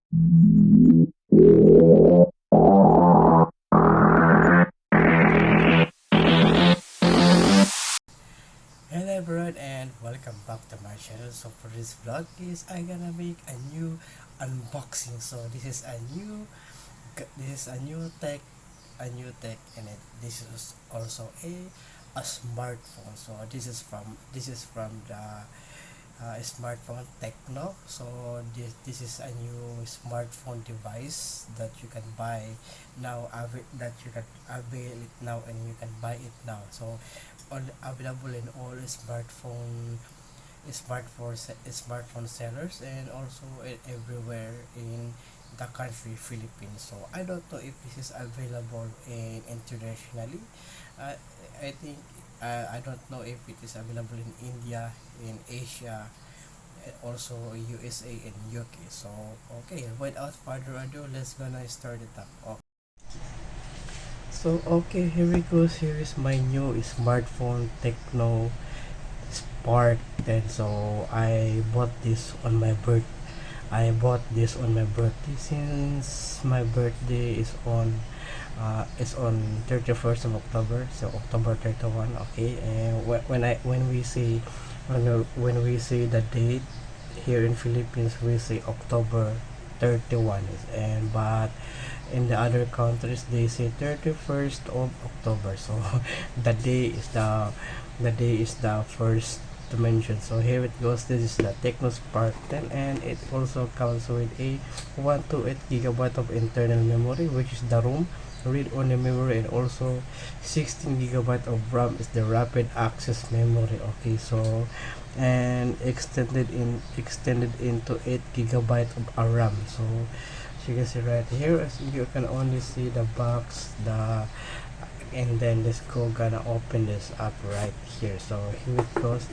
Hello everyone and welcome back to my channel. So for this vlog is I gonna make a new unboxing. So this is a new tech and this is also a smartphone. So this is from the smartphone Tecno. So this is a new smartphone device that you can buy now, that you can avail it now and you can buy it now. So all available in all smartphone sellers and also everywhere in the country Philippines. So I don't know if this is available in internationally. uh, I think I don't know if it is available in India, in Asia, and also USA and UK. So okay, without further ado, let's gonna start it up. Okay. So okay, here we go. Here is my new smartphone Tecno Spark 10. So I bought this on my birthday, since my birthday is on 31st of October, so October 31. Okay, and when we say the date here in Philippines, we say October 31, and but in the other countries they say 31st of October. So the day is the first to mention. So here it goes. This is the Tecno Spark 10, and it also comes with a 128 GB of internal memory, which is the ROM, read only memory, and also 16 GB of RAM is the rapid access memory. Okay, so and extended into 8 GB of RAM. So as you can see right here, as you can only see the box, and then let's go gonna open this up right here. So here it goes.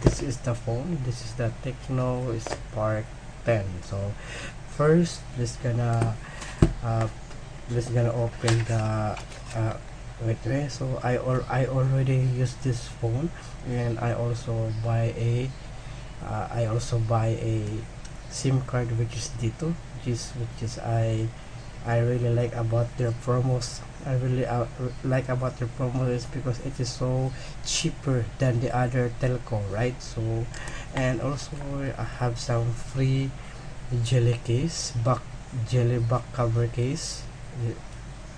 This is the phone. This is the Tecno Spark 10. So first uh let's gonna open the wait, so I already use this phone, and I also buy a SIM card, which is D2, which is I really like about their promos. I really like about their promos is because it is so cheaper than the other telco, right? So, and also I have some free jelly case, jelly back cover case,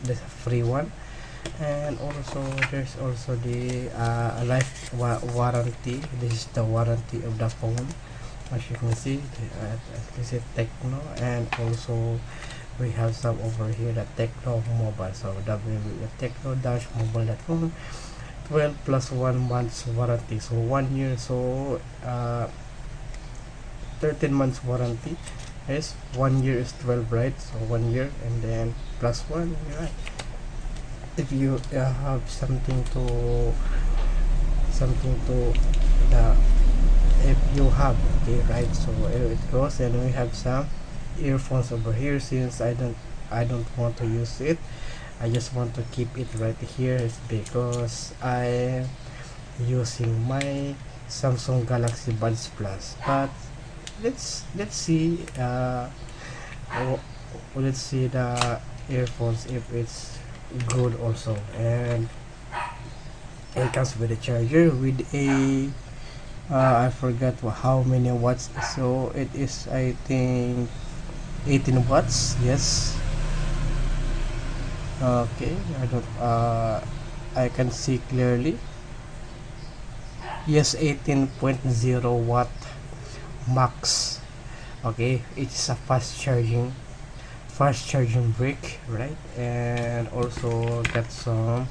the free one, and also there's also the warranty. This is the warranty of the phone. As you can see, this is Tecno, and also we have some over here, the Tecno Mobile. So Tecno-mobile.com, 12 plus 1 months warranty. So 1 year. So 13 months warranty. Yes, 1 year is 12, right? So 1 year and then plus 1, right? If you have something to the if you have, okay, right? So it goes, and we have some earphones over here, since I don't want to use it. I just want to keep it right here. It's because I using my Samsung Galaxy Buds Plus. But let's see w- let's see the earphones if it's good also. And it comes with a charger with a I forgot how many watts. So it is, I think, 18 watts. Yes. Okay. I can see clearly. Yes, 18.0 watt max. Okay, it's a fast charging brick, right? And also got some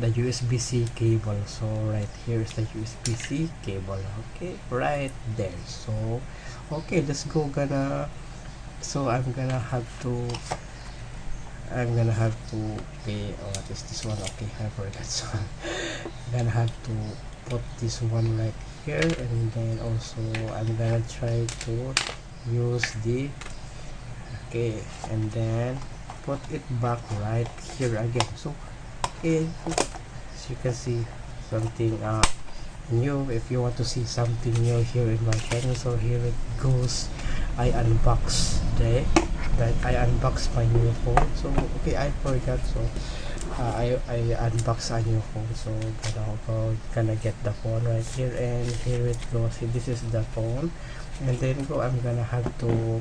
the USB-C cable. So right here is the USB-C cable. Okay, right there. So okay, let's go gonna so I'm gonna have to pay. Oh, what is this one? Okay, I forgot. So I'm gonna have to put this one right here, and then also I'm gonna try to use the okay, and then put it back right here again. So okay, as you can see, something new. If you want to see something new here in my channel, so here it goes. I unbox my new phone. So okay, I forgot. So I unbox a new phone. So gonna get the phone right here, and here it goes. See, this is the phone, and then I'm gonna have to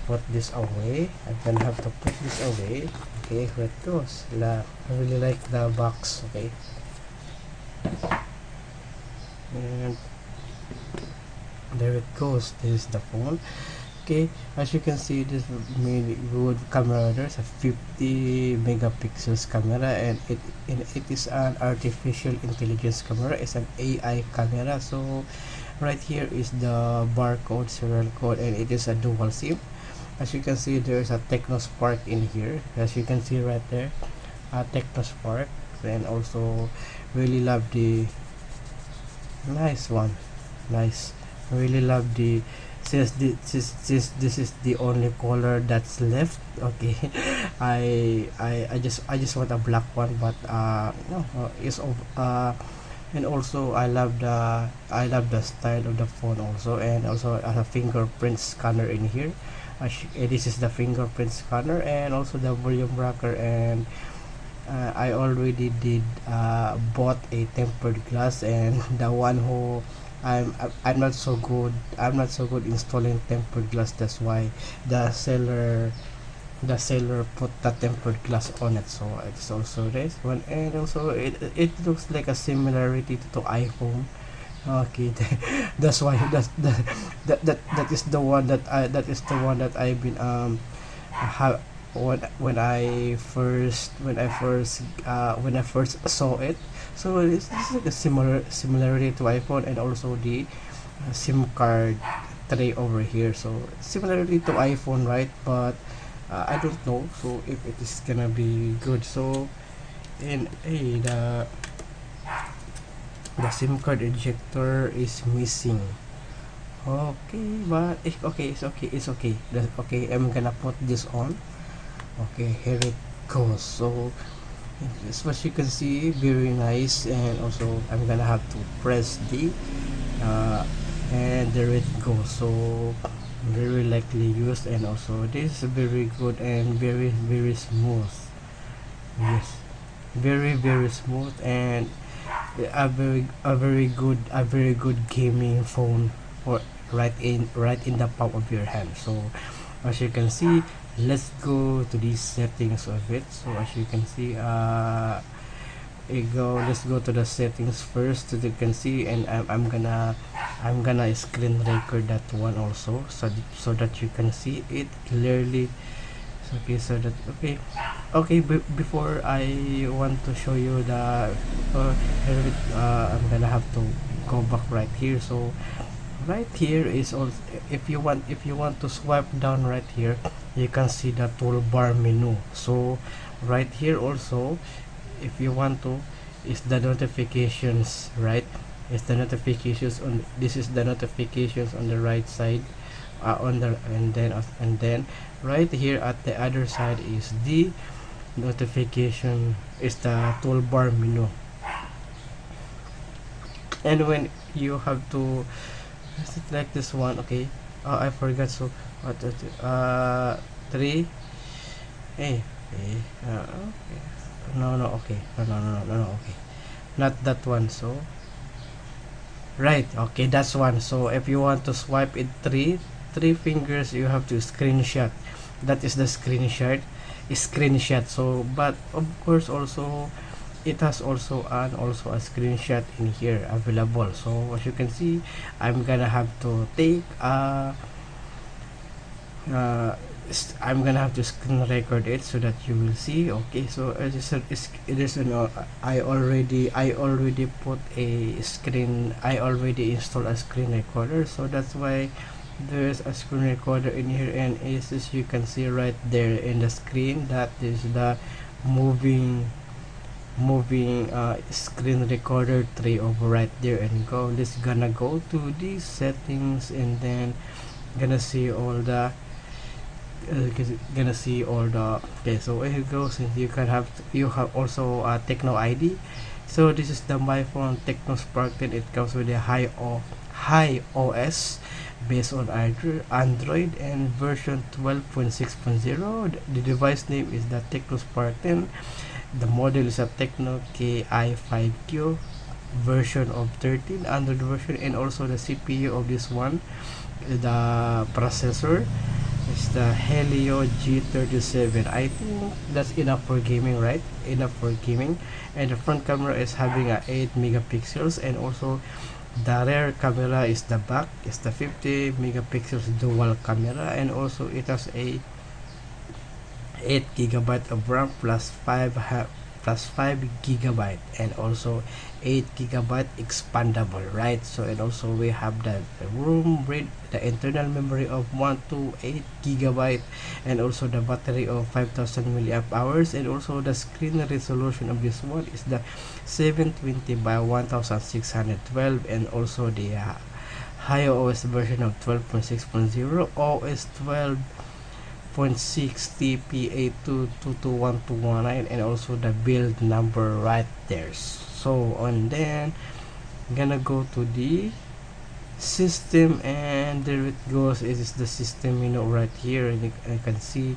put this away. I'm gonna have to put this away. Okay, here it goes. I really like the box. Okay, and there it goes. This is the phone. Okay, as you can see, this really good camera. There's a 50 megapixels camera, and it is an artificial intelligence camera. It's an AI camera. So right here is the barcode, serial code, and it is a dual SIM. As you can see, there's a Tecno Spark in here. As you can see right there, a Tecno Spark, and also really love the nice one. Nice. Really love the since this is the only color that's left. Okay, I just want a black one, but no, it's of and also I love the style of the phone also, and also a fingerprint scanner in here. This is the fingerprint scanner, and also the volume rocker, and I already did bought a tempered glass, and the one who I'm not so good. I'm not so good installing tempered glass. That's why the seller the seller put the tempered glass on it. So it's also this one, and also it looks like a similarity to iPhone. Okay, that's why that is the one that I've been have when I first saw it. So it's like a similarity to iPhone, and also the SIM card tray over here. So similarity to iPhone, right? But I don't know. So if it is gonna be good. So and the SIM card ejector is missing. Okay, but it's okay. It's okay. Okay. I'm gonna put this on. Okay, here it goes. So as what you can see, very nice, and also I'm gonna have to press the uh, and there it goes. So very likely used, and also this is very good and very smooth. Yes, very smooth, and a very good gaming phone for right in the palm of your hand. So as you can see, let's go to the settings of it. So as you can see, let's go to the settings first, as you can see, and I'm gonna screen record that one also, so that you can see it clearly. Okay, so that before I want to show you the I'm gonna have to go back right here. So right here is also, if you want to swipe down right here, you can see the toolbar menu. So right here also, if you want to, is the notifications, right? It's the notifications on this is the notifications on the right side, on the and then right here at the other side is the notification, is the toolbar menu. And when you have to, is it like this one? Okay, I forgot. So what three, hey, okay, no, okay, no, okay, not that one. So right, okay, that's one. So if you want to swipe it three fingers, you have to screenshot. That is the screenshot. So but of course also it has also a screenshot in here available. So as you can see, I'm gonna have to take uh, I'm gonna have to screen record it so that you will see. Okay, so as I said, it is I already put a screen. I already installed a screen recorder, so that's why there's a screen recorder in here, and as you can see right there in the screen, that is the moving screen recorder tray over right there. And let's gonna go to these settings, and then gonna see all the okay. So here you go. Since you have also a Tecno ID. So this is the my phone Tecno Spark 10. It comes with a High OS based on Android and version 12.6.0. The device name is the Tecno Spark 10. The model is a Tecno KI5Q version of 13 Android version, and also the CPU of this one, the processor is the Helio G37. I think that's enough for gaming, right? Enough for gaming. And the front camera is having a 8 megapixels, and also the rear camera is the back is the 50 megapixels dual camera, and also it has a 8 gigabyte of RAM plus 5 gigabyte, and also 8 gigabyte expandable, right? So, and also we have the room rate, the internal memory of 128 gigabyte, and also the battery of 5000 milliamp hours, and also the screen resolution of this one is the 720 by 1612, and also the higher OS version of 12.6.0, OS 12.6 TPA2221219, and also the build number right there. So, and then gonna go to the system, and there it goes. It is the system, right here. You can see,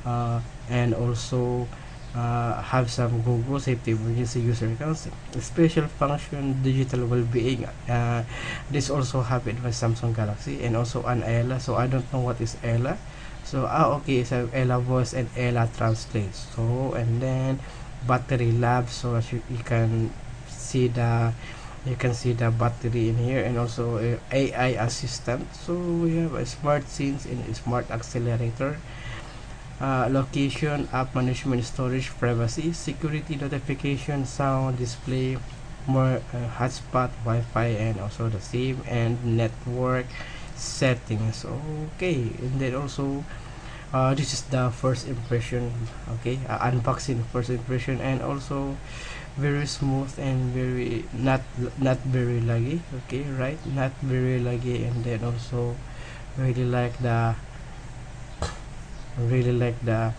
and also have some Google safety emergency user accounts, special function, digital well-being. This also have it with Samsung Galaxy, and also an Ella. So I don't know what is Ella. So okay, so Ella voice and Ella translate. So, and then battery lab. So as you can see the battery in here, and also AI assistant. So we have a smart scenes and a smart accelerator, location, app management, storage, privacy, security, notification, sound, display, more hotspot, Wi-Fi, and also the same and network settings. Okay, and then also this is the first impression. Okay, unboxing first impression, and also very smooth and very not very laggy. Okay, right, not very laggy, and then also really like the really like the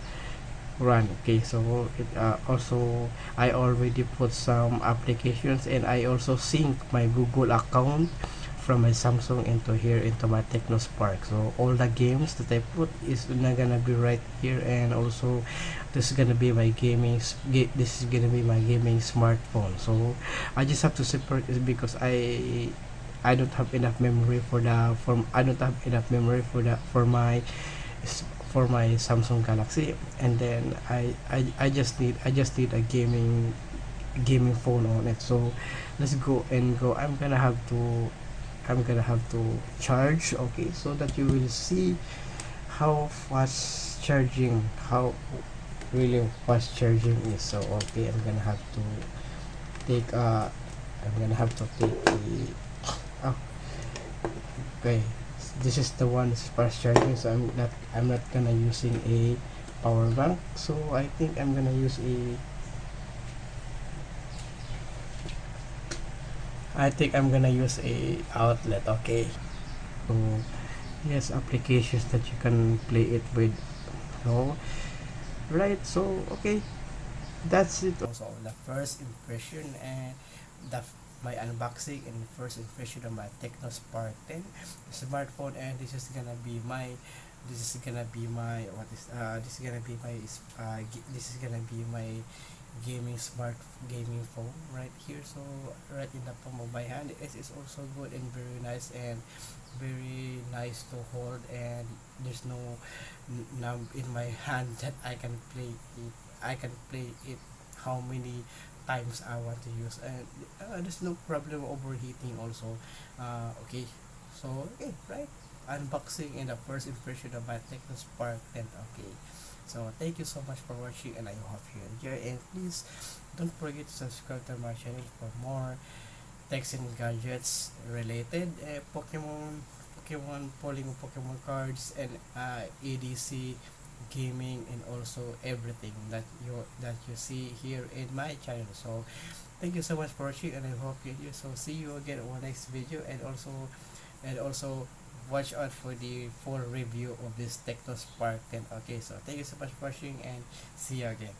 run. Okay, so it also I already put some applications, and I also sync my Google account from my Samsung into here into my Tecno Spark. So all the games that I put is not gonna be right here, and also this is gonna be my this is gonna be my gaming smartphone. So I just have to separate it because I don't have enough memory for the for I don't have enough memory for the for my Samsung Galaxy, and then I just need a gaming phone on it. So let's go and go. I'm gonna have to charge. Okay, so that you will see how fast charging, how really fast charging is. So okay, take I'm gonna have to take the oh, okay, this is the one that's fast charging, so I'm not gonna using a power bank. So I think I'm gonna use a I think I'm gonna use a outlet. Okay, so yes, applications that you can play it with. So right, so okay, that's it. Also the first impression and the my unboxing and first impression of my Tecno Spark 10 smartphone, and this is gonna be my this is gonna be my this is gonna be my gaming phone right here. So right in the palm of my hand, it is also good and very nice, and very nice to hold, and there's no numb in my hand that I can play it how many times I want to use, and there's no problem overheating also. Okay, so okay, right, unboxing and the first impression of my Tecno Spark 10. Okay, so thank you so much for watching, and I hope you enjoy, and please don't forget to subscribe to my channel for more techs and gadgets related, Pokemon polling of Pokemon cards, and EDC gaming, and also everything that you see here in my channel. So thank you so much for watching, and I hope you so see you again on next video, and also watch out for the full review of this Tecno Spark 10. Okay, so thank you so much for watching, and see you again.